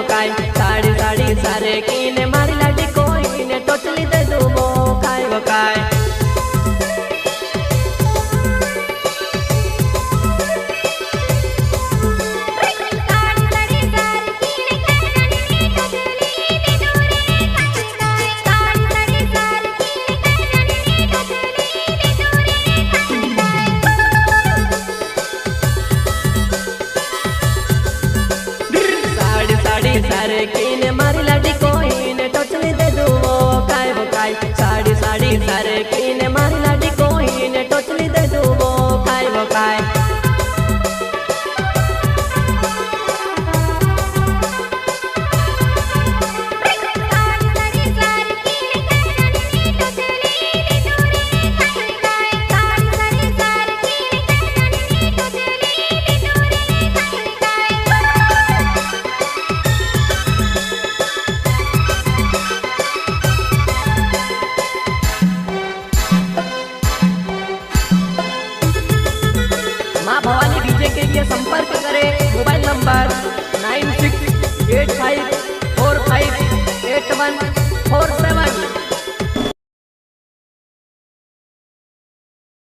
काय साड़ी साड़ी सारे कीने मारी लाडी कोई ने टोटली दे दू वो काय सारे कीने मारी लाडी कोई ने टोटली दे दू वो काय साड़ी साड़ी सारे कीने मारी लाडी कोई ने टोटली दे दू वो काय माँ भवानी डीजे के लिए संपर्क करें। Mobile number 96854581